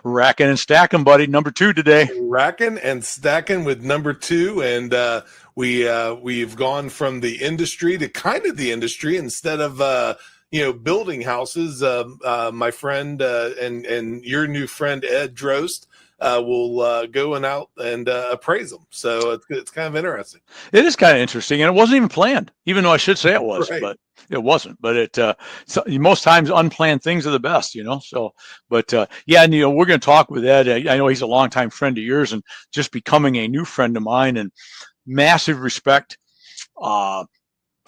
Racking and stacking, buddy. Number 2 today. Racking and stacking with number 2, and we've gone from the industry to kind of the industry instead of building houses. My friend and your new friend Ed Drost will go out and appraise them. So it's kind of interesting. It is kind of interesting, and it wasn't even planned, even though I should say it was, Right. but it wasn't. But most times unplanned things are the best, So, but yeah, and we're going to talk with Ed. I know he's a longtime friend of yours, and just becoming a new friend of mine, and massive respect for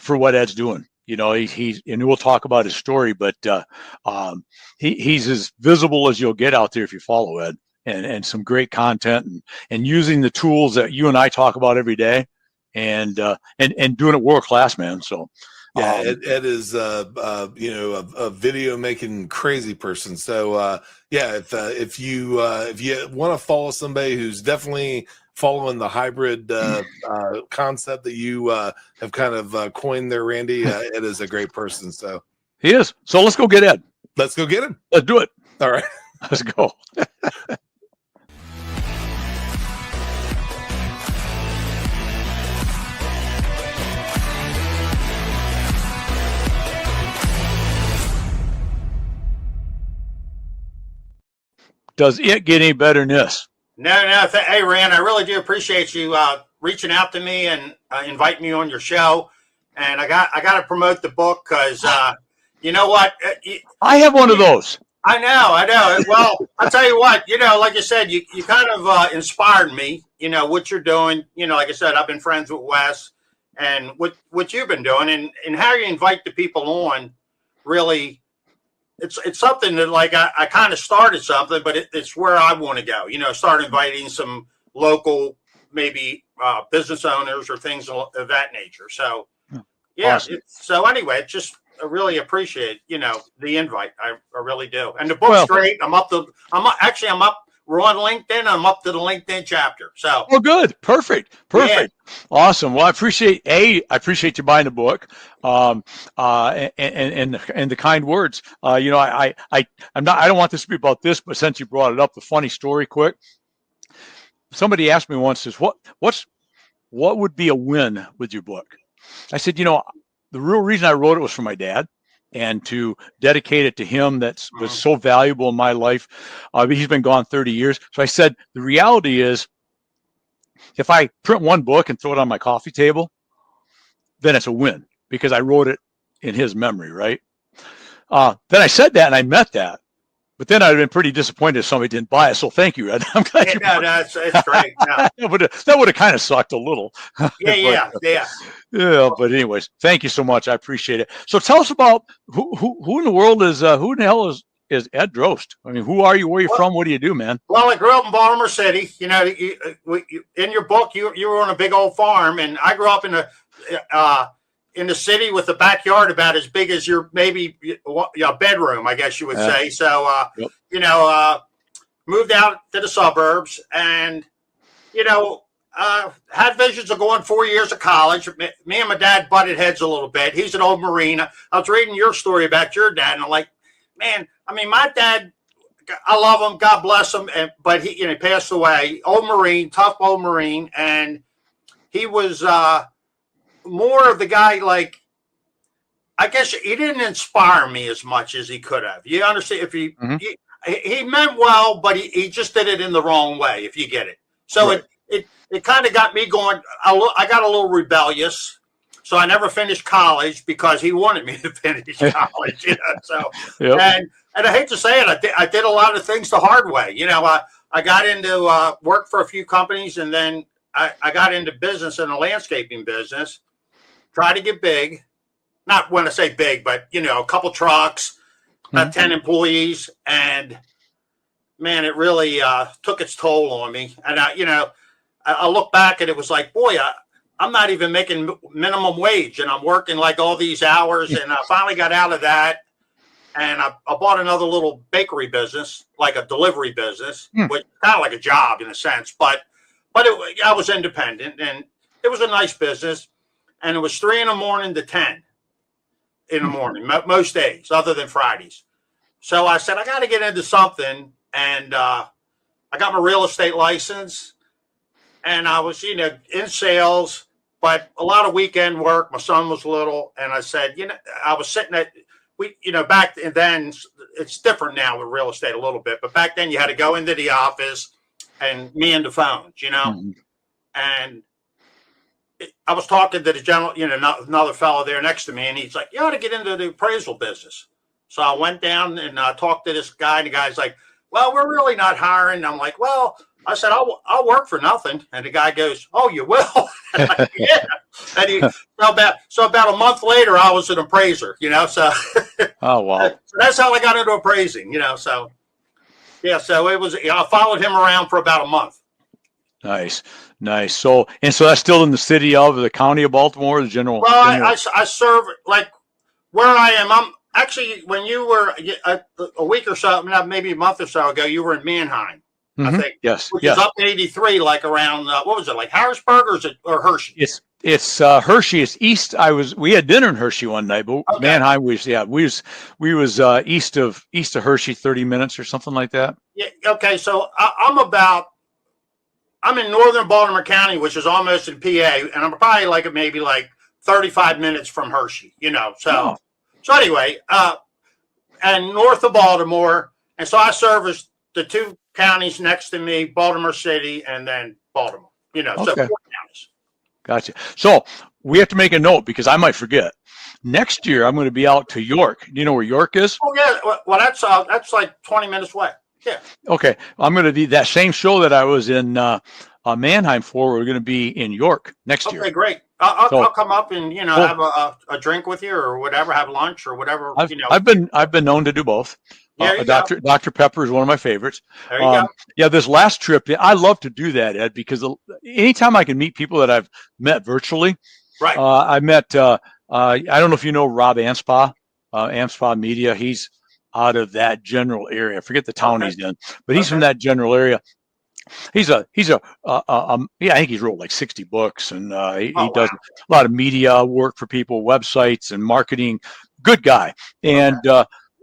what Ed's doing. He's and we'll talk about his story, but he's as visible as you'll get out there if you follow Ed. And some great content and using the tools that you and I talk about every day, and doing it world class, man. So yeah, Ed is a video making crazy person. So if you want to follow somebody who's definitely following the hybrid concept that you have kind of coined there, Randy, Ed is a great person. So he is. So let's go get Ed. Let's go get him. Let's do it. All right, let's go. Does it get any better than this? No. Hey, Rand, I really do appreciate you reaching out to me and inviting me on your show. And I got to promote the book because you know what? I have one of those. I know. Well, I'll tell you what. Like I said, you kind of inspired me. What you're doing. Like I said, I've been friends with Wes, and what you've been doing, and how you invite the people on, really. It's something that I kind of started something, but it's where I want to go. Start inviting some local, maybe business owners or things of that nature. So, yeah. Awesome. So anyway, I really appreciate the invite. I really do. And the book's great. We're on LinkedIn. I'm up to the LinkedIn chapter. So. Oh, good. Perfect. Yeah. Awesome. Well, I appreciate you buying the book, and the kind words. I don't want this to be about this, but since you brought it up, the funny story, quick. Somebody asked me once, what would be a win with your book? I said, the real reason I wrote it was for my dad, and to dedicate it to him that was so valuable in my life. He's been gone 30 years. So I said, the reality is, if I print one book and throw it on my coffee table, then it's a win because I wrote it in his memory, right? Then I said that and I meant that. But then I'd have been pretty disappointed if somebody didn't buy it. So thank you, Ed. I'm glad you bought it. It's great. No. that would have kind of sucked a little. Yeah. Yeah, but anyways, thank you so much. I appreciate it. So tell us about who in the world is who in the hell is Ed Drost? I mean, who are you? Where are you from? What do you do, man? Well, I grew up in Baltimore City. In your book, you were on a big old farm, and I grew up in the city with a backyard about as big as your maybe a bedroom, I guess you would say. So, moved out to the suburbs, and had visions of going 4 years of college. Me and my dad butted heads a little bit. He's an old Marine. I was reading your story about your dad, and I'm like, man, my dad, I love him. God bless him. But he passed away. Old Marine, tough old Marine. And he was more of the guy, I guess he didn't inspire me as much as he could have. You understand? He meant well, but he just did it in the wrong way, if you get it. So right. It kind of got me going. I got a little rebellious, so I never finished college because he wanted me to finish college. So and I hate to say it, I did a lot of things the hard way. I got into work for a few companies, and then I got into business in the landscaping business. Tried to get big, not when I say big, but a couple trucks, about 10 employees, and man, it really took its toll on me. And I look back and it was like, boy, I'm not even making minimum wage, and I'm working like all these hours. And I finally got out of that, and I bought another little bakery business, like a delivery business, which kind of like a job in a sense, but I was independent, and it was a nice business. And it was 3 a.m. to 10 in the morning, most days, other than Fridays. So I said, I got to get into something. and I got my real estate license, and I was, in sales, but a lot of weekend work. My son was little, and I said, I was sitting at back then. It's different now with real estate a little bit, but back then you had to go into the office and me and the phones, Mm-hmm. and I was talking to the general, another fellow there next to me, and he's like, "You ought to get into the appraisal business." So I went down and talked to this guy, and the guy's like, "Well, we're really not hiring." And I'm like, "Well," I said, I'll work for nothing." And the guy goes, "Oh, you will?" And I, yeah. And so about a month later, I was an appraiser, So, Oh, wow. so that's how I got into appraising, So, yeah, so it was. I followed him around for about a month. Nice. So that's still in the city of the county of Baltimore, the general. Well, I serve like where I am. I'm actually, when you were a week or so, maybe a month or so ago, you were in Mannheim, Mm-hmm. I think. Yes. Which is up 83, like around what was it, like Harrisburg or Hershey? It's Hershey. It's east. We had dinner in Hershey one night, but Okay. Mannheim we was east of Hershey, 30 minutes or something like that. Yeah. Okay. So I'm in northern Baltimore County, which is almost in PA, and I'm probably maybe 35 minutes from Hershey, So, So anyway, and north of Baltimore, and so I service the two counties next to me, Baltimore City, and then Baltimore. So 4 counties. Gotcha. So we have to make a note because I might forget. Next year, I'm going to be out to York. Do you know where York is? Oh yeah. Well, that's like 20 minutes away. Yeah. Okay. I'm going to be that same show that I was in Mannheim for. We're going to be in York next year. Okay, great. I'll come up and have a drink with you or whatever, have lunch or whatever. I've been known to do both. Dr. Pepper is one of my favorites. There you go. Yeah, this last trip, I love to do that, Ed, because anytime I can meet people that I've met virtually, right? I met. I don't know if you know Rob Anspaugh, Anspaugh Media. He's out of that general area. I forget the town he's in, but he's from that general area. He's I think he's wrote like 60 books, and he does a lot of media work for people, websites and marketing. Good guy. And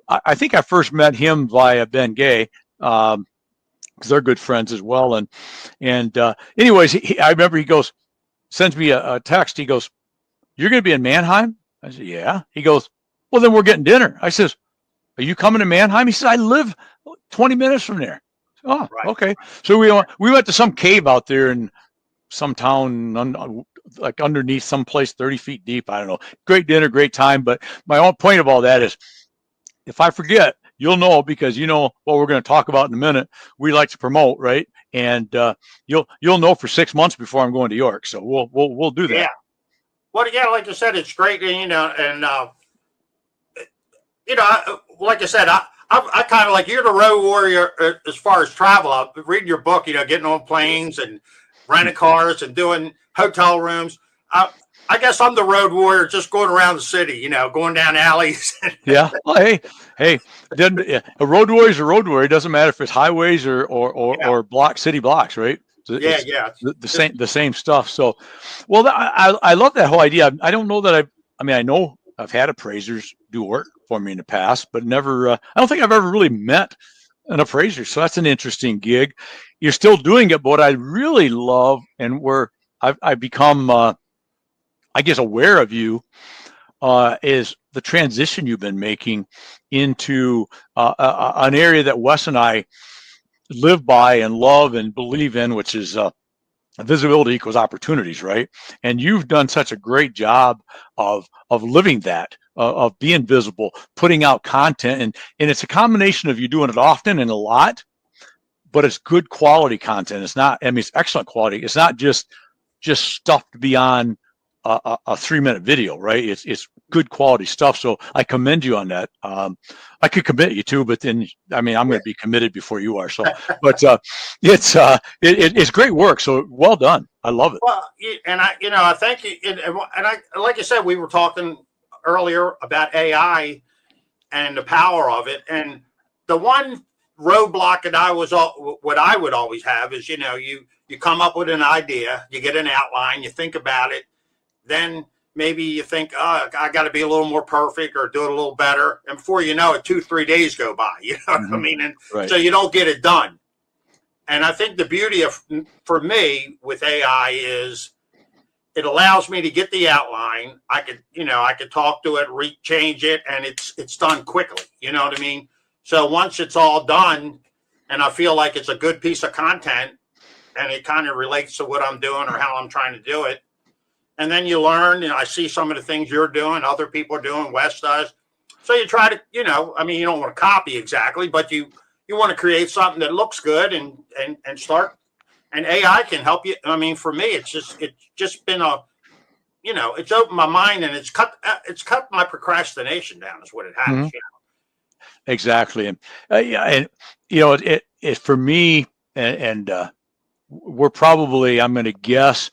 I think I first met him via Ben Gay, because they're good friends as well. And anyways, I remember he sends me a text. He goes, "You're going to be in Mannheim?" I said, "Yeah." He goes, "Well, then we're getting dinner." I says, "Are you coming to Mannheim?" He says, "I live 20 minutes from there." Oh, right. Okay. So we went to some cave out there in some town, underneath some place 30 feet deep. I don't know. Great dinner, great time. But my own point of all that is, if I forget, you'll know, because what we're going to talk about in a minute. We like to promote, right? And you'll know for 6 months before I'm going to York. So we'll do that. Yeah. Well, yeah, like I said, it's great, and like I said, I kind of you're the road warrior as far as travel. I'm reading your book, getting on planes and renting cars and doing hotel rooms. I guess I'm the road warrior, just going around the city, going down alleys. Yeah. Well, hey, a road warrior is a road warrior. It doesn't matter if it's highways or city blocks, right? It's the same stuff. So, well, I love that whole idea. I don't know that I know I've had appraisers do work for me in the past, but never. I don't think I've ever really met an appraiser. So that's an interesting gig. You're still doing it, but what I really love, and where I've become, I guess, aware of you, is the transition you've been making into an area that Wes and I live by and love and believe in, which is visibility equals opportunities, right? And you've done such a great job of living that, of being visible, putting out content, and it's a combination of you doing it often and a lot, but it's good quality content. It's not, it's excellent quality. It's not just stuff to be on a 3-minute video, right? It's good quality stuff. So I commend you on that. I could commit you too, but then I'm going to be committed before you are. So, but it's great work. So well done. I love it. Well, and I thank you. And I, like you said, we were talking earlier about AI and the power of it. And the one roadblock that what I would always have is, you come up with an idea, you get an outline, you think about it. Then maybe you think, oh, I got to be a little more perfect or do it a little better. And before you know it, 2-3 days go by, you know what I mean? And Right. so you don't get it done. And I think the beauty for me with AI is it allows me to get the outline. I could talk to it, change it, and it's done quickly. You know what I mean? So once it's all done and I feel like it's a good piece of content and it kind of relates to what I'm doing or how I'm trying to do it, and then you learn, I see some of the things you're doing, other people are doing, Wes does. So you try to, you don't want to copy exactly, but you want to create something that looks good and start. And AI can help you. I mean, for me, it's just been it's opened my mind and it's cut my procrastination down is what it has. Mm-hmm. Exactly. And it for me, and we're probably, I'm going to guess,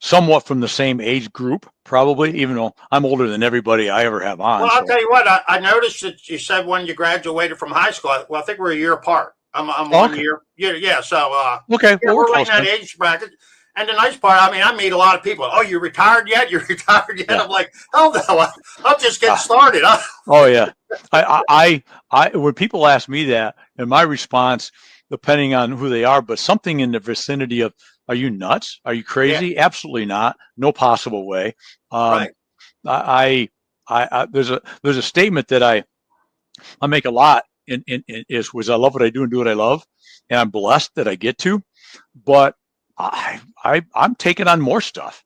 somewhat from the same age group, probably, even though I'm older than everybody I ever have on. Well, I'll tell you what, I noticed that you said when you graduated from high school. Well, I think we're a year apart. I'm 1 year. Yeah. So, okay. Yeah, we're right in that age bracket. And the nice part, I meet a lot of people. Oh, you're retired yet? You're retired yet? Yeah. I'm like, hell no, I'm just getting started. Oh yeah. I when people ask me that, and my response, depending on who they are, but something in the vicinity of, are you nuts? Are you crazy? Yeah. Absolutely not. No possible way. Right. I there's a statement that I make a lot was I love what I do and do what I love, and I'm blessed that I get to, but I'm taking on more stuff,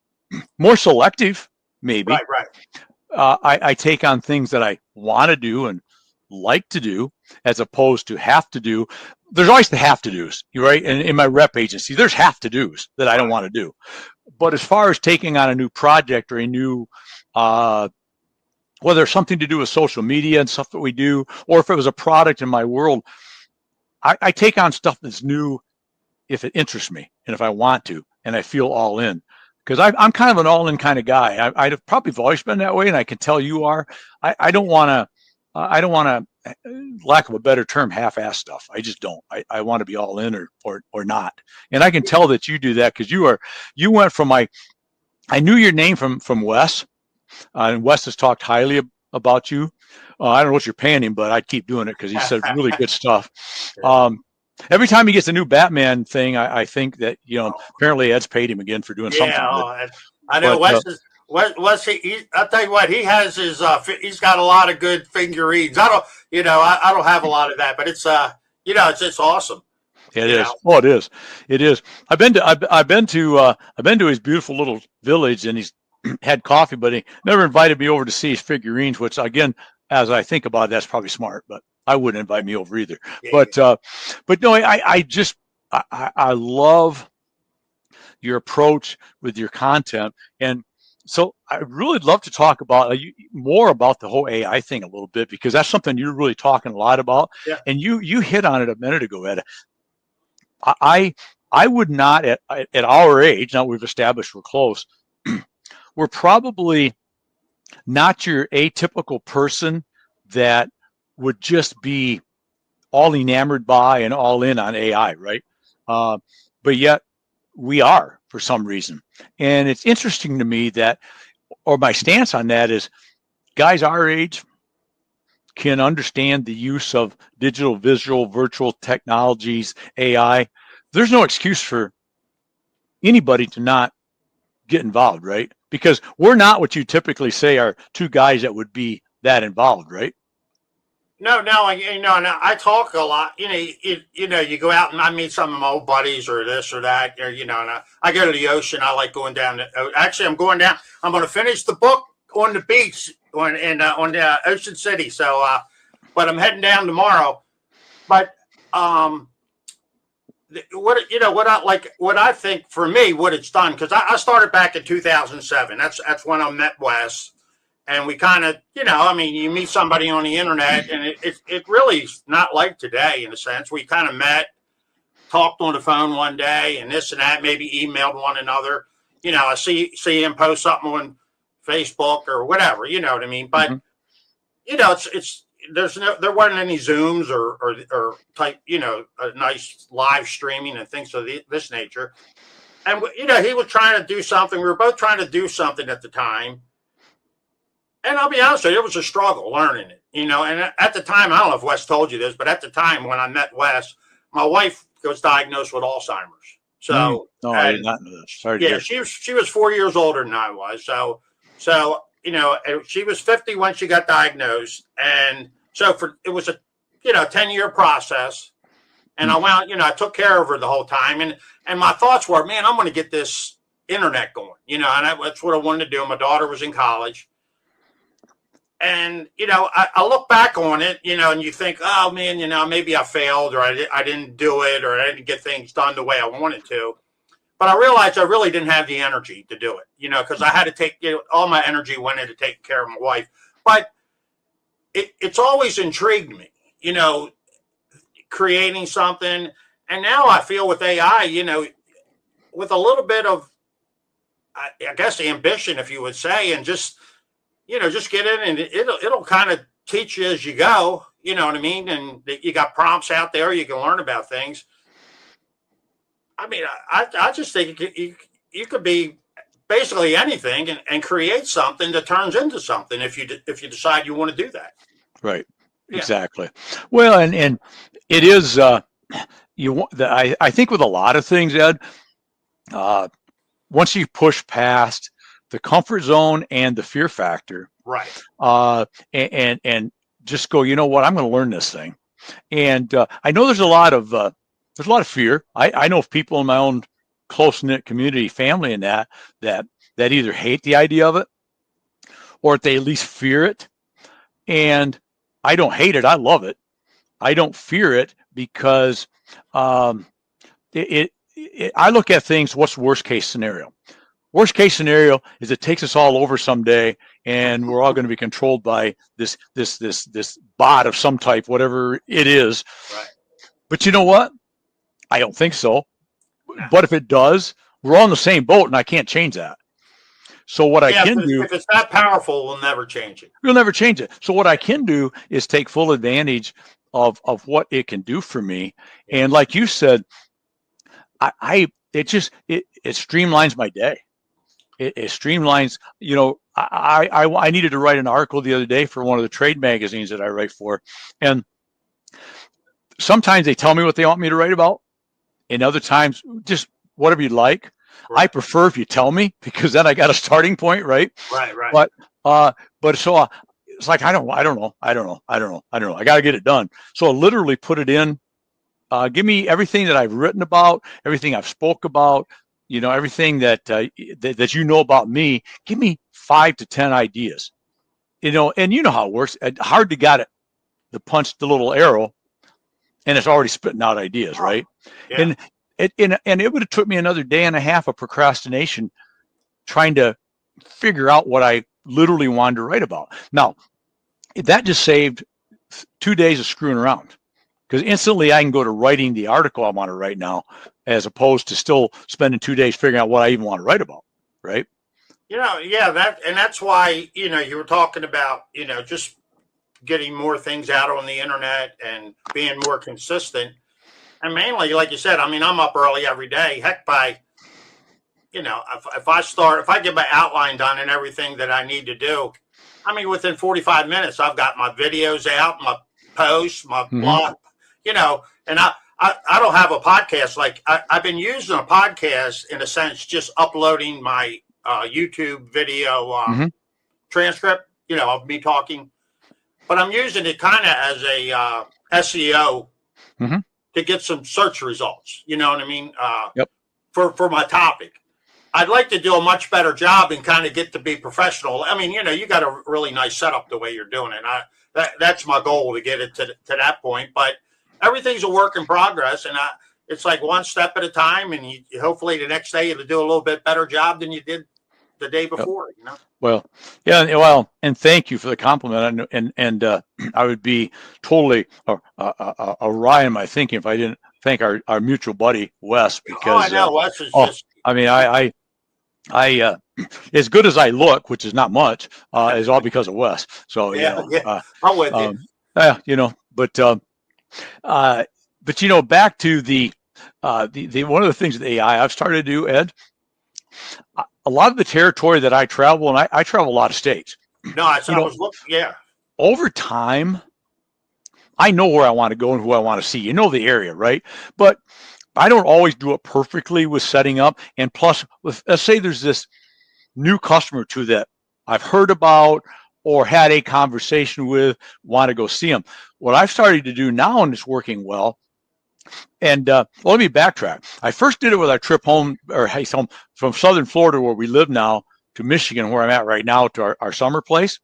more selective, maybe. Right. I take on things that I want to do and like to do, as opposed to have to do. There's always the have to do's, right? And in my rep agency, there's have to do's that I don't want to do. But as far as taking on a new project or a new, whether it's something to do with social media and stuff that we do, or if it was a product in my world, I take on stuff that's new if it interests me and if I want to, and I feel all in. Because I'm kind of an all-in kind of guy. I've probably always been that way, and I can tell you are. I don't want to, lack of a better term, half-ass stuff. I just don't. I want to be all in or not. And I can tell that you do that because you went from I knew your name from Wes, and Wes has talked highly about you. I don't know what you're paying him, but I'd keep doing it because he said really good stuff. Every time he gets a new Batman thing, I think that, apparently Ed's paid him again for doing something. Yeah, I know. Wes, I'll tell you what, he has he's got a lot of good figurines. I don't have a lot of that, but it's it's awesome. It is. Oh, it is. It is. I've been to his beautiful little village, and he's had coffee, but he never invited me over to see his figurines, which, again, as I think about it, that's probably smart, but I wouldn't invite me over either. Yeah. But no, I love your approach with your content. And so I really love to talk about more about the whole AI thing a little bit, because that's something you're really talking a lot about. Yeah. And you hit on it a minute ago, Ed. I would not at our age, now we've established we're close, we're probably not your atypical person that would just be all enamored by and all in on AI, right? But yet we are for some reason. And it's interesting to me that, or my stance on that is, guys our age can understand the use of digital, visual, virtual technologies, AI. There's no excuse for anybody to not get involved, right? Because we're not what you typically say are two guys that would be that involved, right? No, I talk a lot. You go out and I meet some of my old buddies or this or that, and I go to the ocean. I like going down. Actually, I'm going down. I'm going to finish the book on the beach on the Ocean City. So, but I'm heading down tomorrow. But what I think for me, what it's done, because I started back in 2007. That's when I met Wes. And we kind of, you meet somebody on the internet, and it really is not like today in a sense. We kind of met, talked on the phone one day, and this and that, maybe emailed one another. I see him post something on Facebook or whatever, you know what I mean? But, there weren't any Zooms or type, a nice live streaming and things of this nature. And you know, he was trying to do something. We were both trying to do something at the time. And I'll be honest with you, it was a struggle learning it. You know, and at the time, I don't know if Wes told you this, but at the time when I met Wes, my wife was diagnosed with Alzheimer's. So, no, I did not know that. Sorry to yeah, hear. she was 4 years older than I was. So you know, she was 50 when she got diagnosed, and so it was a 10-year process. And I went, you know, I took care of her the whole time, and my thoughts were, man, I'm going to get this internet going, you know, and that's what I wanted to do. My daughter was in college, and you know, I look back on it, you know, and you think, oh man, you know, maybe I failed, or I didn't do it, or I didn't get things done the way I wanted to. But I realized I really didn't have the energy to do it, you know, because I had to take, you know, all my energy went into taking care of my wife. But it's always intrigued me, you know, creating something. And now I feel with AI, you know, with a little bit of, I guess, ambition, if you would say, and just, you know, just get in and it'll kind of teach you as you go, you know what I mean? And you got prompts out there, you can learn about things. I mean, I just think you could be basically anything and create something that turns into something if you decide you want to do that. Right. Yeah. Exactly. Well, and it is, I think with a lot of things, Ed, once you push past the comfort zone and the fear factor, right, and just go, you know what, I'm going to learn this thing. And I know there's a lot of fear. I know of people in my own close-knit community, family, and that either hate the idea of it or they at least fear it. And I don't hate it. I love it. I don't fear it because I look at things. What's the worst case scenario? Worst case scenario is it takes us all over someday, and we're all going to be controlled by this bot of some type, whatever it is. right. But you know what? I don't think so. No. But if it does, we're all in the same boat, and I can't change that. So what I can do, if it's that powerful, we'll never change it. we'll never change it. So what I can do is take full advantage of what it can do for me. And like you said, it streamlines my day. It streamlines, you know, I needed to write an article the other day for one of the trade magazines that I write for. And sometimes they tell me what they want me to write about. And other times, just whatever you'd like. Right. I prefer if you tell me, because then I got a starting point, right? Right. But so it's like, I don't know. I got to get it done. So I literally put it in. Give me everything that I've written about, everything I've spoke about, you know, everything that you know about me. Give me 5 to 10 ideas, you know, and you know how it works. Hard to get it to punch the little arrow, and it's already spitting out ideas, right? Yeah. And it would have took me another day and a half of procrastination trying to figure out what I literally wanted to write about. Now, that just saved 2 days of screwing around, because instantly I can go to writing the article I want to write now, as opposed to still spending 2 days figuring out what I even want to write about, right? You know, yeah, that's why, you know, you were talking about, you know, just getting more things out on the internet and being more consistent. And mainly, like you said, I mean, I'm up early every day. Heck, you know, if I get my outline done and everything that I need to do, I mean, within 45 minutes, I've got my videos out, my posts, my blog, you know, and I don't have a podcast. Like I've been using a podcast in a sense, just uploading my YouTube video transcript, you know, of me talking, but I'm using it kind of as a SEO to get some search results. You know what I mean? Yep. For my topic. I'd like to do a much better job and kind of get to be professional. I mean, you know, you got a really nice setup the way you're doing it. That's my goal, to get it to that point. But everything's a work in progress, and it's like one step at a time. And you hopefully the next day you'll do a little bit better job than you did the day before. Yep. You know. Well, yeah. Well, and thank you for the compliment. And I would be totally awry in my thinking if I didn't thank our mutual buddy Wes, because I know Wes is just. I mean, I as good as I look, which is not much, is all because of Wes. So I'm with you. You know, but you know, back to the the one of the things with AI I've started to do, Ed, a lot of the territory that I travel, and I travel a lot of states. No, I was looking. Yeah. Over time, I know where I want to go and who I want to see. You know the area, right? But I don't always do it perfectly with setting up. And plus, let's say there's this new customer or two that I've heard about or had a conversation with, want to go see them. What I've started to do now, and it's working well, and let me backtrack. I first did it with our trip home from Southern Florida, where we live now, to Michigan, where I'm at right now, to our summer place.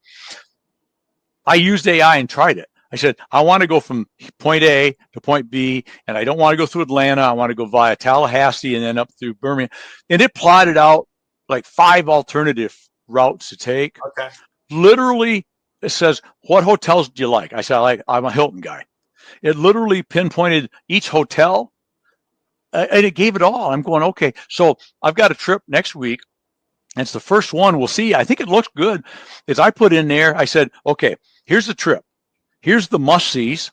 I used AI and tried it. I said, I want to go from point A to point B, and I don't want to go through Atlanta. I want to go via Tallahassee and then up through Birmingham. And it plotted out like 5 alternative routes to take. Okay. Literally, it says, what hotels do you like? I said, I'm a Hilton guy. It literally pinpointed each hotel, and it gave it all. I'm going, okay. So I've got a trip next week. And it's the first one. We'll see. I think it looks good. As I put in there, I said, okay, here's the trip. Here's the must-sees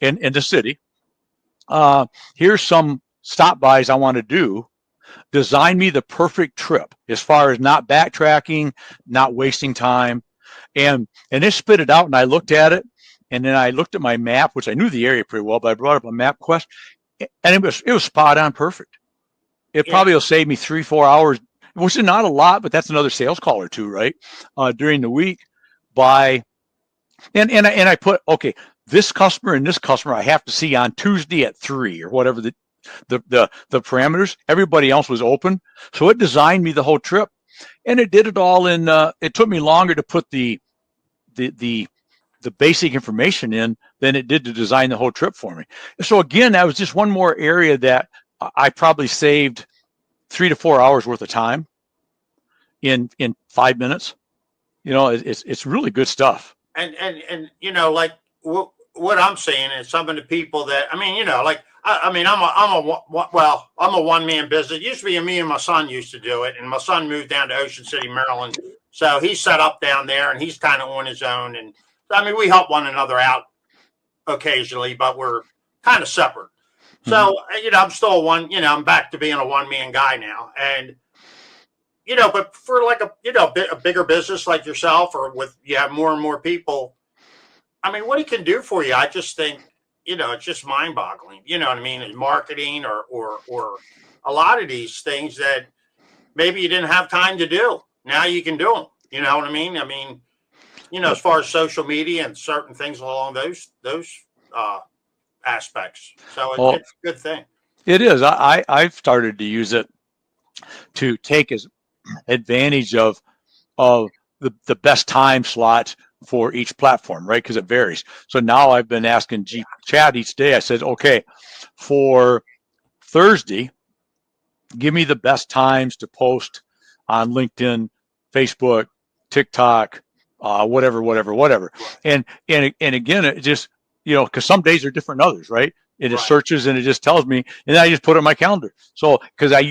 in the city. Here's some stop-bys I want to do. Design me the perfect trip as far as not backtracking, not wasting time. And it spit it out, and I looked at it. And then I looked at my map, which I knew the area pretty well, but I brought up a MapQuest, and it was spot on perfect. It probably will save me 3-4 hours, which is not a lot, but that's another sales call or two, right? During the week and I put, okay, this customer and this customer I have to see on Tuesday at 3 or whatever the parameters. Everybody else was open. So it designed me the whole trip, and it did it all in, it took me longer to put the basic information in than it did to design the whole trip for me. So again, that was just one more area that I probably saved 3 to 4 hours worth of time in 5 minutes. You know, it's really good stuff. And you know, like what I'm saying is some of the people that, I mean, you know, like, I'm a one-man business. It used to be me and my son used to do it. And my son moved down to Ocean City, Maryland. So he's set up down there and he's kind of on his own. And I mean, we help one another out occasionally, but we're kind of separate. So, you know, I'm still I'm back to being a one-man guy now. And, you know, but for like a bigger business like yourself, or you have more and more people, I mean, what he can do for you, I just think, you know, it's just mind-boggling. You know what I mean? In marketing or a lot of these things that maybe you didn't have time to do. Now you can do them. You know what I mean? I mean, you know, as far as social media and certain things along those aspects. So it's a good thing. It is. I've started to use it to take advantage of the best time slots for each platform, right? Because it varies. So now I've been asking Chat each day. I said, okay, for Thursday, give me the best times to post on LinkedIn, Facebook, TikTok, whatever. And again, it just, you know, because some days are different than others, right? It just searches and it just tells me, and then I just put it in my calendar. So, because I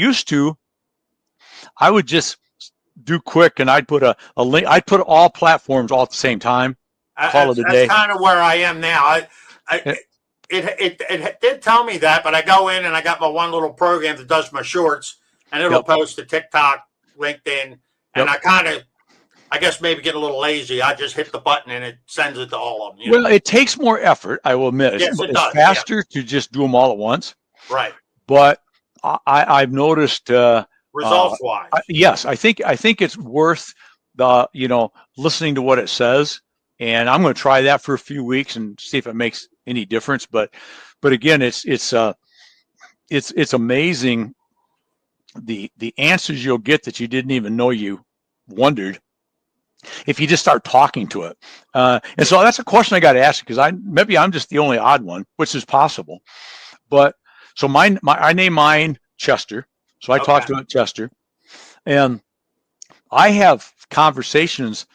would just do quick, and I'd put a link. I'd put all platforms all at the same time. Call it a day. That's kind of where I am now. It did tell me that, but I go in and I got my one little program that does my shorts, and it'll post to TikTok, LinkedIn, and I guess maybe get a little lazy. I just hit the button and it sends it to all of them. Well, it takes more effort, I will admit. Yes, it does. Faster to just do them all at once. Right. But I've noticed results wise. Yes, I think it's worth listening to what it says, and I'm going to try that for a few weeks and see if it makes any difference. But again, it's amazing the answers you'll get that you didn't even know you wondered if you just start talking to it. And so that's a question I got to ask, because maybe I'm just the only odd one, which is possible. But so I name mine Chester. So I talk to it Chester, and I have conversations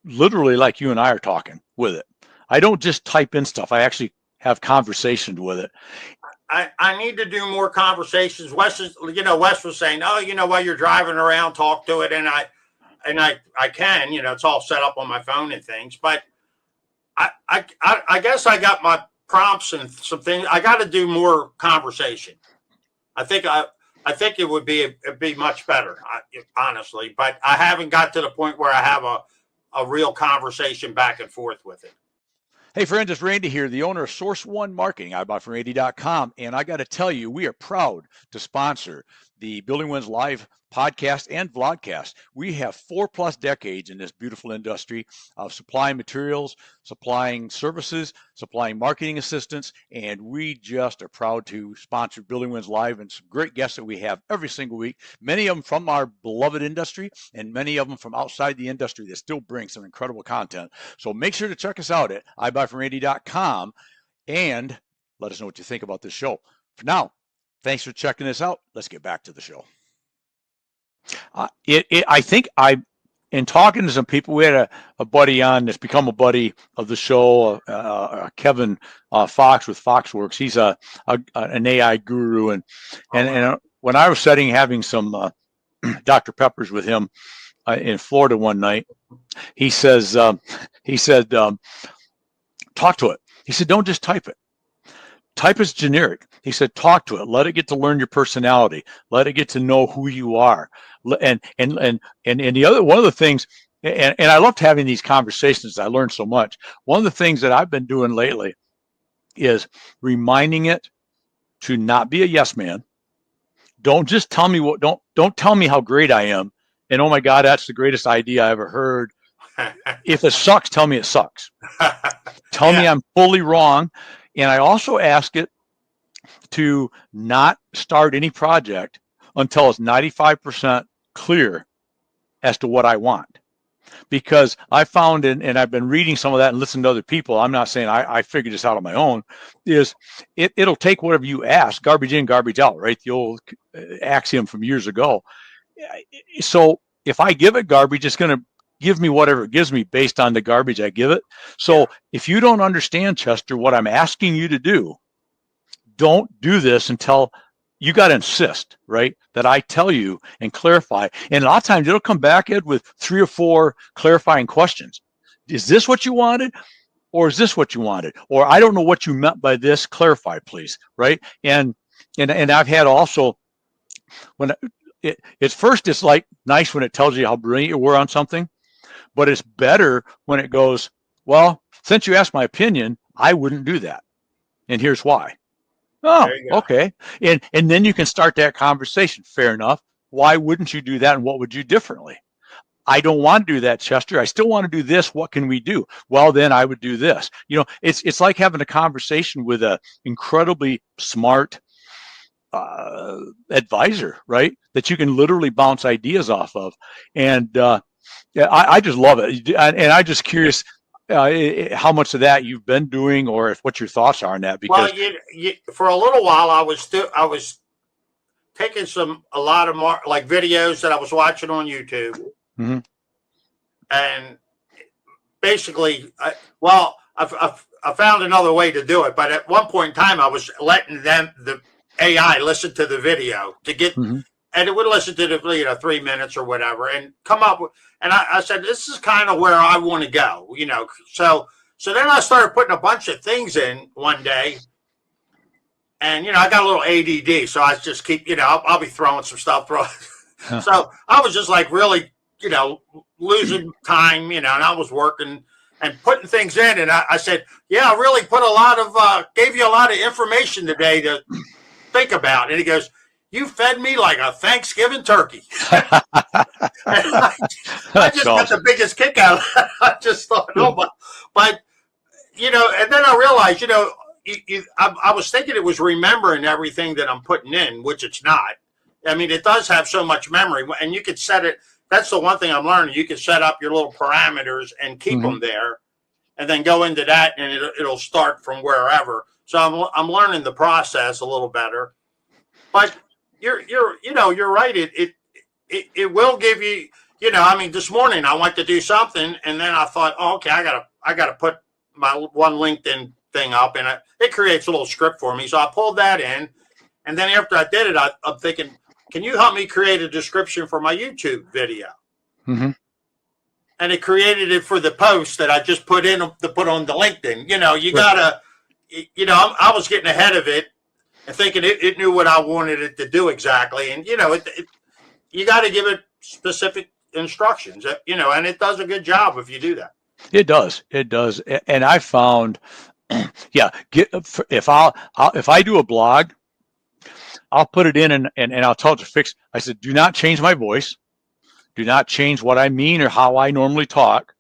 literally like you and I are talking with it. I don't just type in stuff. I actually have conversations with it. I need to do more conversations. Wes was saying, while you're driving around, talk to it. And I can, it's all set up on my phone and things, but I guess I got prompts and some things. I got to do more conversation. I think it would be much better, honestly. But I haven't got to the point where I have a real conversation back and forth with it. Hey, friends, it's Randy here, the owner of Source One Marketing. I bought from Randy.com. And I got to tell you, we are proud to sponsor the Building Wins Live podcast and vlogcast. We have 4+ decades in this beautiful industry of supplying materials, supplying services, supplying marketing assistance, and we just are proud to sponsor Building Wins Live and some great guests that we have every single week, many of them from our beloved industry and many of them from outside the industry that still bring some incredible content. So make sure to check us out at ibuyfromrandy.com and let us know what you think about this show. For now, thanks for checking this out. Let's get back to the show. I think in talking to some people, we had a buddy on that's become a buddy of the show, Kevin Fox with Foxworks. He's an AI guru, and when I was having some Dr. Peppers with him in Florida one night, he said, talk to it. He said, don't just type it. Type is generic. He said, talk to it. Let it get to learn your personality. Let it get to know who you are. And the other one of the things, and I loved having these conversations. I learned so much. One of the things that I've been doing lately is reminding it to not be a yes man. Don't just tell me don't tell me how great I am. And oh my God, that's the greatest idea I ever heard. If it sucks, tell me it sucks. Tell me I'm fully wrong. And I also ask it to not start any project until it's 95% clear as to what I want. Because I found, and I've been reading some of that and listening to other people, I'm not saying I figured this out on my own, is it'll take whatever you ask, garbage in, garbage out, right? The old axiom from years ago. So if I give it garbage, it's going to give me whatever it gives me based on the garbage I give it. So if you don't understand, Chester, what I'm asking you to do, don't do this until you got to insist, right? That I tell you and clarify. And a lot of times it'll come back, Ed, with 3 or 4 clarifying questions. Is this what you wanted? Or is this what you wanted? Or I don't know what you meant by this. Clarify, please. Right. And I've had also when it's first, it's like nice when it tells you how brilliant you were on something. But it's better when it goes, well, since you asked my opinion, I wouldn't do that. And here's why. Oh, okay. And then you can start that conversation. Fair enough. Why wouldn't you do that? And what would you do differently? I don't want to do that, Chester. I still want to do this. What can we do? Well, then I would do this. You know, it's like having a conversation with an incredibly smart advisor, right? That you can literally bounce ideas off of. And I just love it. And I'm just curious how much of that you've been doing, or what your thoughts are on that. Because for a little while, I was taking a lot of like videos that I was watching on YouTube, and basically, I found another way to do it. But at one point in time, I was letting the AI listen to the video to get. And it would listen to the 3 minutes or whatever, and come up with. And I said, this is kind of where I want to go, you know. So then I started putting a bunch of things in one day, and I got a little ADD, so I just keep, I'll be throwing some stuff. So I was just like really, losing time, and I was working and putting things in, and I said, yeah, I really put gave you a lot of information today to think about. And he goes, you fed me like a Thanksgiving turkey. I just got the biggest kick out of that. I just thought, but and then I realized, I was thinking it was remembering everything that I'm putting in, which it's not. I mean, it does have so much memory, and you could set it. That's the one thing I'm learning. You can set up your little parameters and keep them there, and then go into that, and it'll start from wherever. So I'm learning the process a little better, but. You're right. It will give you, I mean, this morning I went to do something, and then I thought, oh, okay, I gotta put my one LinkedIn thing up, and it creates a little script for me. So I pulled that in, and then after I did it, I'm thinking, can you help me create a description for my YouTube video? And it created it for the post that I just put in to put on the LinkedIn. You gotta I was getting ahead of it and thinking it knew what I wanted it to do exactly. And, you got to give it specific instructions, and it does a good job if you do that. It does. It does. And I found, yeah, if I do a blog, I'll put it in and I'll tell it to fix. I said, do not change my voice. Do not change what I mean or how I normally talk.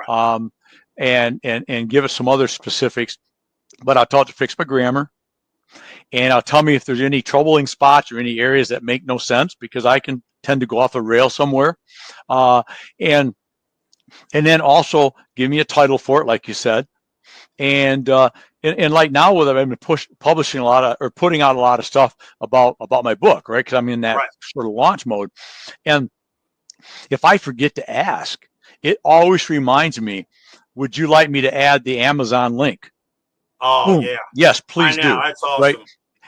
Right. And give us some other specifics, but I'll tell it to fix my grammar. And I'll tell me if there's any troubling spots or any areas that make no sense, because I can tend to go off the rail somewhere. And then also give me a title for it, like you said. And like now, with I've been publishing a lot of, or putting out a lot of stuff about my book, right? Because I'm in that sort of launch mode. And if I forget to ask, it always reminds me, would you like me to add the Amazon link? Oh, boom. yeah. Yes, please do. That's awesome. Right?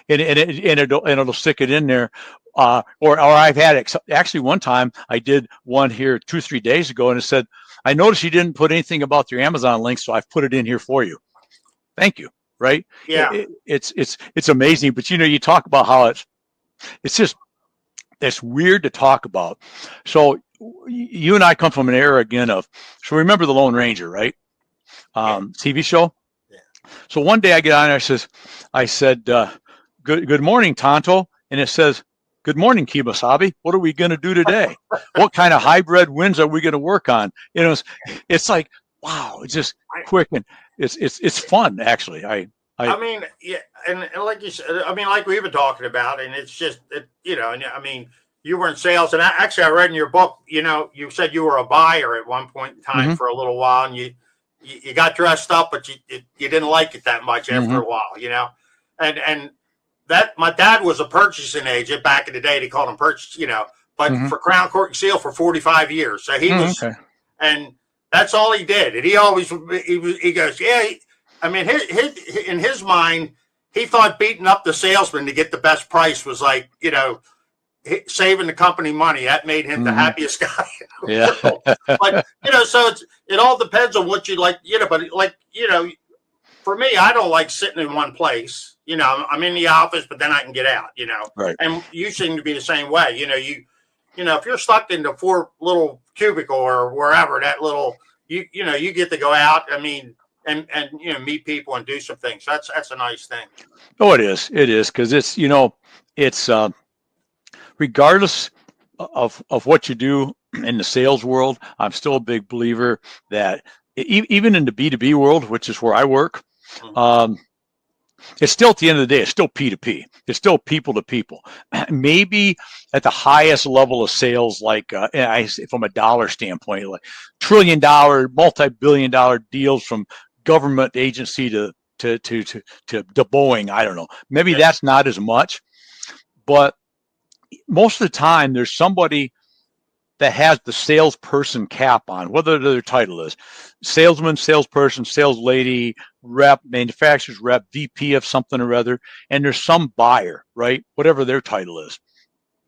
And it'll stick it in there. Or I've had it. Actually, one time I did one here 2-3 days ago, and it said, I noticed you didn't put anything about your Amazon link, so I've put it in here for you. Thank you. Right? Yeah. It's amazing. But you talk about how it's weird to talk about. So you and I come from an era again of, so remember the Lone Ranger, right? TV show. Yeah. So one day I get on there, I said, good morning, Tonto. And it says, good morning, Kimasabi. What are we going to do today? What kind of hybrid winds are we going to work on? It's like, wow, it's just quick, and it's fun, actually. I mean, yeah, and like you said, I mean, like we've been talking about, and it's just, and I mean, you were in sales, and actually I read in your book, you said you were a buyer at one point in time for a little while, and you got dressed up, but you didn't like it that much after a while, and that my dad was a purchasing agent back in the day. They called him purchase, but for Crown Court and Seal for 45 years. So he was, and that's all he did. And he goes, yeah. I mean, in his mind, he thought beating up the salesman to get the best price was like, saving the company money. That made him the happiest guy. Yeah. But, so it all depends on what you like, but like, for me, I don't like sitting in one place. I'm in the office, but then I can get out, Right. And you seem to be the same way. If you're stuck in the 4 little cubicle or wherever, that little, you get to go out. I mean, and meet people and do some things. That's a nice thing. Oh, it is. It is, because it's regardless of what you do in the sales world, I'm still a big believer that even in the B2B world, which is where I work, it's still, at the end of the day, it's still P2P. It's still people to people. Maybe at the highest level of sales, like from a dollar standpoint, like $1 trillion, multi-billion-dollar deals from government agency to Boeing. I don't know. Maybe that's not as much, but most of the time there's somebody that has the salesperson cap on, whether their title is salesman, salesperson, sales lady, rep, manufacturer's rep, VP of something or other, and there's some buyer, right? Whatever their title is.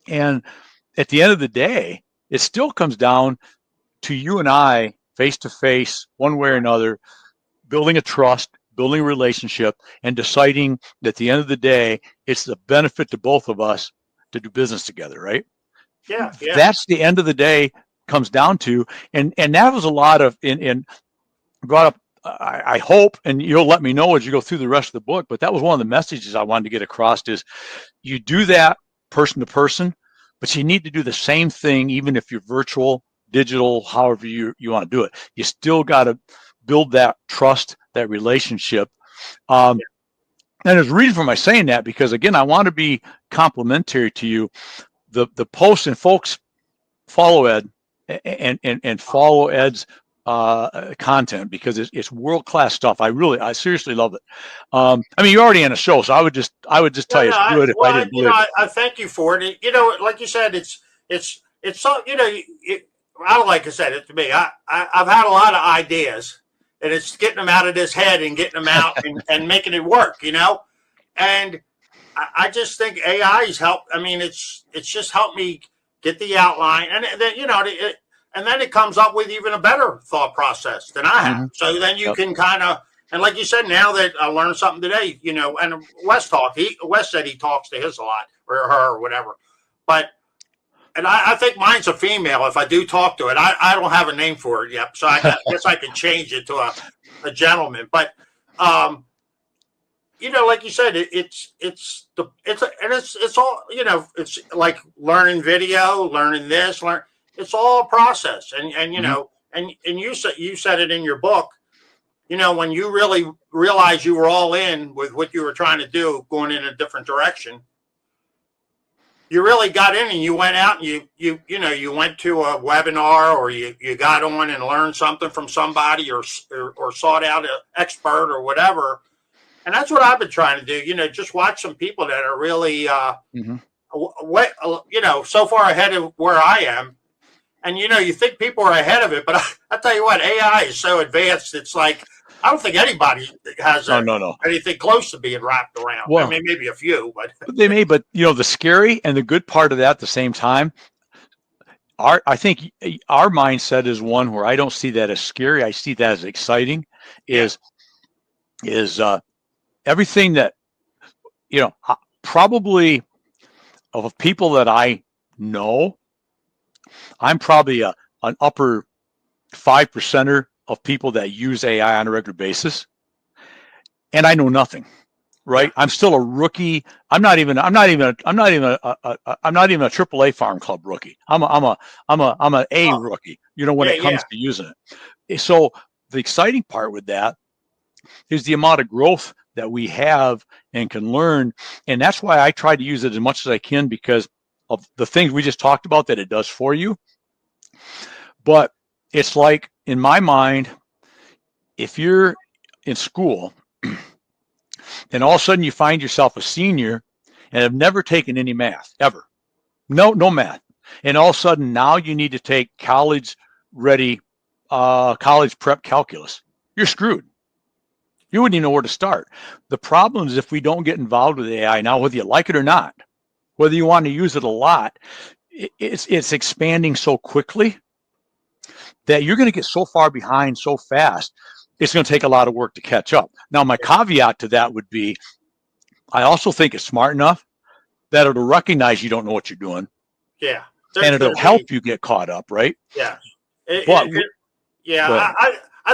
And at the end of the day, it still comes down to you and I, face to face, one way or another, building a trust, building a relationship, and deciding that at the end of the day, it's the benefit to both of us to do business together, right? Yeah. That's the end of the day comes down to, and that was a lot of in brought up. I hope, and you'll let me know as you go through the rest of the book, but that was one of the messages I wanted to get across is you do that person to person, but you need to do the same thing, even if you're virtual, digital, however you want to do it. You still got to build that trust, that relationship. And there's a reason for my saying that, because again, I want to be complimentary to you. The posts, and folks follow Ed and follow Ed's content, because it's world-class stuff. I seriously love it. I mean, you're already in a show, so I would just tell you it's good if I didn't believe it. I thank you for it. Like you said, it's so, I don't like I said it to me. I've had a lot of ideas, and it's getting them out of this head and getting them out and making it work, and I just think AI's helped. I mean, it's just helped me get the outline, and then and then it comes up with even a better thought process than I have. So then you can kind of And like you said, now that I learned something today, you know, and Wes said he talks to his a lot, or her, or whatever. But, and I think mine's a female. If I do talk to it, I don't have a name for it yet, so I guess I can change it to a gentleman. But, you know, like you said, it's all, you know, it's like learning video, learning this, it's all a process. And you know, and you said it in your book. You know, when you really realized you were all in with what you were trying to do, going in a different direction, you really got in and you went out and you went to a webinar, or you got on and learned something from somebody, or sought out an expert or whatever. And that's what I've been trying to do. You know, just watch some people that are really, you know, so far ahead of where I am. And, you know, you think people are ahead of it, but I tell you what, AI is so advanced. It's like, I don't think anybody has anything close to being wrapped around. Well, I mean, maybe a few, but they may. But you know, the scary and the good part of that at the same time. I think our mindset is one where I don't see that as scary. I see that as exciting. Is everything that, you know, probably of people that I know, I'm probably an upper 5%er of people that use AI on a regular basis, and I know nothing. Right? I'm still a rookie. I'm not even a AAA Farm Club rookie. I'm an A rookie. You know, when it comes to using it. So the exciting part with that is the amount of growth that we have and can learn, and that's why I try to use it as much as I can, because of the things we just talked about that it does for you. But it's like, in my mind, if you're in school and all of a sudden you find yourself a senior and have never taken any math ever, no math, and all of a sudden now you need to take college prep calculus, you're screwed. You wouldn't even know where to start. The problem is, if we don't get involved with AI now, whether you like it or not, whether you want to use it a lot, it's expanding so quickly that you're going to get so far behind so fast, it's going to take a lot of work to catch up. Now, my caveat to that would be, I also think it's smart enough that it'll recognize you don't know what you're doing. Yeah. And it'll help you get caught up, right? Yeah. I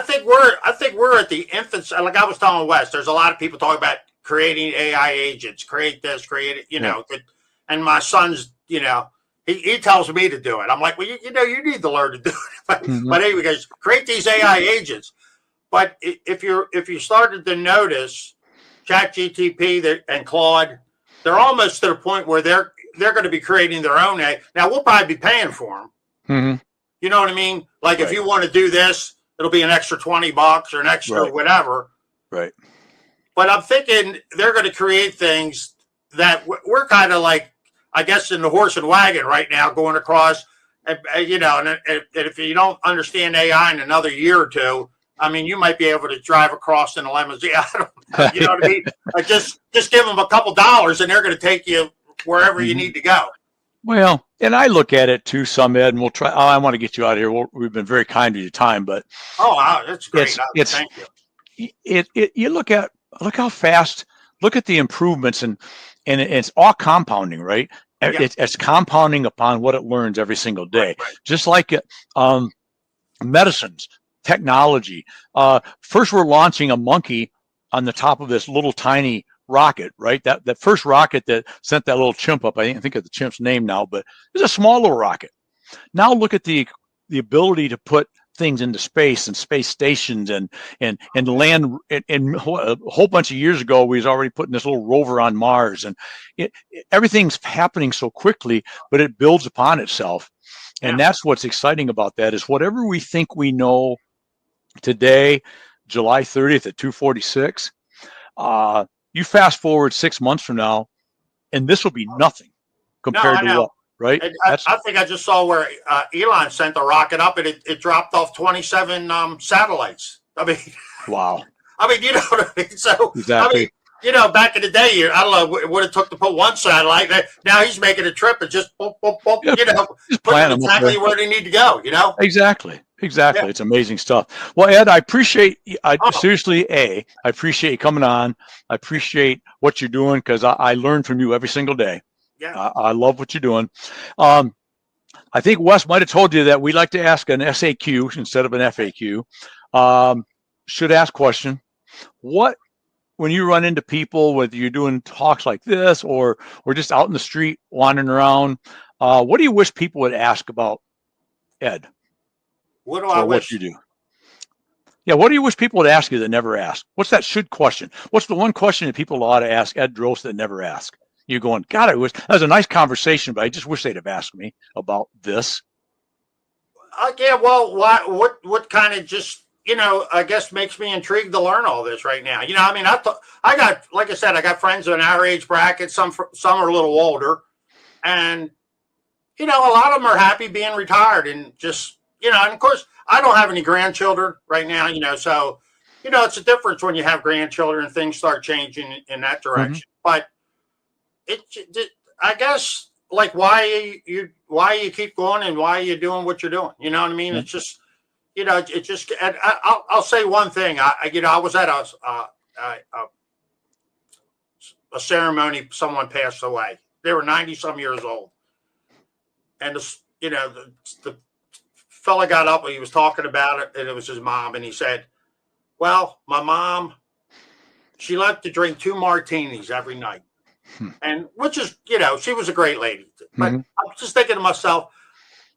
think we're at the infancy. Like I was telling Wes, there's a lot of people talking about creating AI agents, create this, create it, you know, and my son's, you know, he tells me to do it. I'm like, well, you know, you need to learn to do it. But anyway, guys, create these AI agents. But if you started to notice, ChatGPT and Claude, they're almost to the point where they're going to be creating their own AI. Now we'll probably be paying for them. You know what I mean? Like if you want to do this, it'll be an extra $20 or an extra whatever. Right. But I'm thinking they're going to create things that we're kind of like, I guess, in the horse and wagon right now, going across, you know, and if you don't understand AI in another year or two, I mean, you might be able to drive across in a limousine. I don't know, you know what I mean? Like just give them a couple dollars and they're going to take you wherever you need to go. Well, and I look at it too, some, Ed, and we'll try. I want to get you out of here. We've been very kind to your time, but that's great. Thank you. You look how fast. Look at the improvements, and it's all compounding, right? Yeah. It's compounding upon what it learns every single day. Right. Just like medicines, technology. First, we're launching a monkey on the top of this little tiny rocket, right? That first rocket that sent that little chimp up. I think of the chimp's name now, but it's a small little rocket. Now look at the ability to put things into space and space stations and land. And a whole bunch of years ago, we was already putting this little rover on Mars, and everything's happening so quickly, but it builds upon itself. And that's what's exciting about that, is whatever we think we know today, July 30th at 2:46, you fast forward 6 months from now, and this will be nothing compared to what, right? I think I just saw where Elon sent a rocket up and it dropped off 27 satellites. I mean, wow. I mean, you know what I mean? So, exactly. I mean, back in the day, I don't know what it took to put one satellite. Now he's making a trip and just boop, boop, boop, just put plan them them exactly where they need to go. Exactly. Yeah. It's amazing stuff. Well, Ed, I appreciate, Oh. seriously, I appreciate you coming on. I appreciate what you're doing because I learn from you every single day. Yeah. I love what you're doing. I think Wes might have told you that we like to ask an SAQ instead of an FAQ. Should ask question. When you run into people, whether you're doing talks like this or just out in the street wandering around, what do you wish people would ask about Ed? What do I wish? What you do? Yeah, what do you wish people would ask you that never ask? What's that should question? What's the one question that people ought to ask Ed Drost that never ask? You're going, God, I wish that was a nice conversation, but I just wish they'd have asked me about this. Yeah, well, what kind of just, I guess makes me intrigued to learn all this right now. I mean, I got, like I said, I got friends in our age bracket. Some are a little older, and a lot of them are happy being retired and just, and of course, I don't have any grandchildren right now, so, it's a difference when you have grandchildren and things start changing in that direction. Mm-hmm. But I guess, like, why you keep going and why you doing what you're doing. You know what I mean? Mm-hmm. It's just, I'll say one thing. I was at a ceremony. Someone passed away. They were 90 some years old. And the fella got up and he was talking about it, and it was his mom, and he said, well, my mom, she liked to drink 2 martinis every night. And which is, she was a great lady. But I'm just thinking to myself,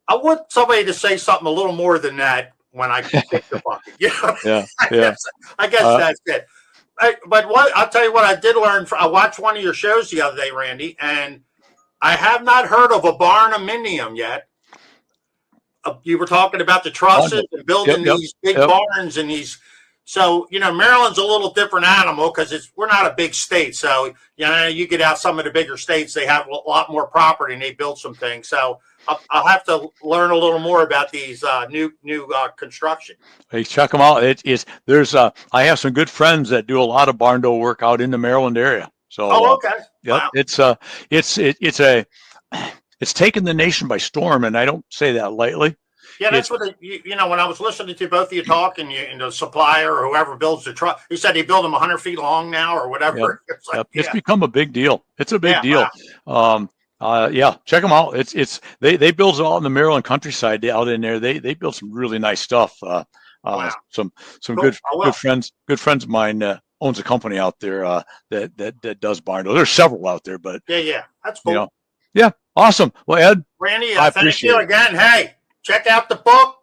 I want somebody to say something a little more than that when I pick the bucket. Yeah. I guess that's it. But I'll tell you what I did learn. I watched one of your shows the other day, Randy, and I have not heard of a barnuminium yet. You were talking about the trusses and building these big barns and these. So, Maryland's a little different animal because we're not a big state. So, you get out some of the bigger states, they have a lot more property and they build some things. So I'll have to learn a little more about these new construction. Hey, check them out. I have some good friends that do a lot of barn door work out in the Maryland area. So, okay. Yeah, wow. It's taken the nation by storm, and I don't say that lightly. Yeah, that's what when I was listening to both of you talk and the supplier or whoever builds the truck, he said he built them 100 feet long now or whatever. Yep. It's become a big deal. It's a big deal. Wow. Check them out. They build it all in the Maryland countryside out in there. They build some really nice stuff. Wow. Some cool. Good friends of mine owns a company out there that does barn doors. There's several out there, but yeah, that's cool. Yeah, awesome. Well, Ed, Randy, thank you again. Hey, check out the book.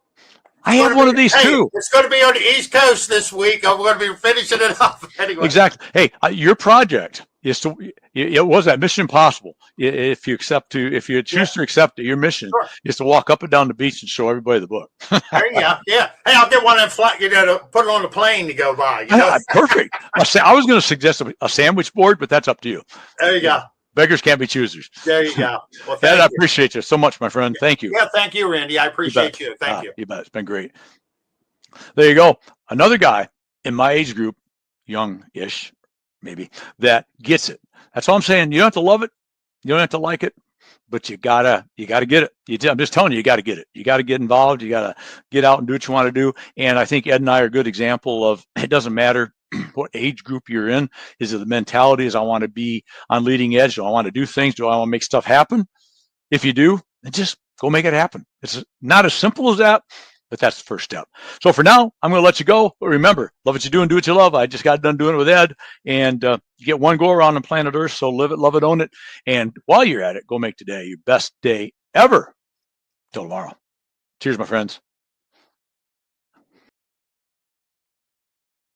I have one of these too. It's going to be on the East Coast this week. I'm going to be finishing it up anyway. Exactly. Hey, your project is it was that Mission Impossible. If you choose to accept it, your mission is to walk up and down the beach and show everybody the book. There you go. Yeah. Hey, I'll get one of them flat, to put it on the plane to go by. Perfect. I was going to suggest a sandwich board, but that's up to you. There you go. Beggars can't be choosers. There you go. Well, Ed, I appreciate you so much, my friend. Thank you. Yeah, thank you, Randy. I appreciate you. Thank you. You bet. It's been great. There you go. Another guy in my age group, young-ish, maybe, that gets it. That's all I'm saying. You don't have to love it. You don't have to like it, but you gotta get it. I'm just telling you, you got to get it. You got to get involved. You got to get out and do what you want to do. And I think Ed and I are a good example of it doesn't matter what age group you're in. Is it the mentality is I want to be on leading edge? Do I want to do things? Do I want to make stuff happen? If you do, then just go make it happen. It's not as simple as that, but that's the first step. So for now, I'm going to let you go. But remember, love what you do and do what you love. I just got done doing it with Ed. And you get one go around on planet Earth. So live it, love it, own it. And while you're at it, go make today your best day ever. Till tomorrow. Cheers, my friends.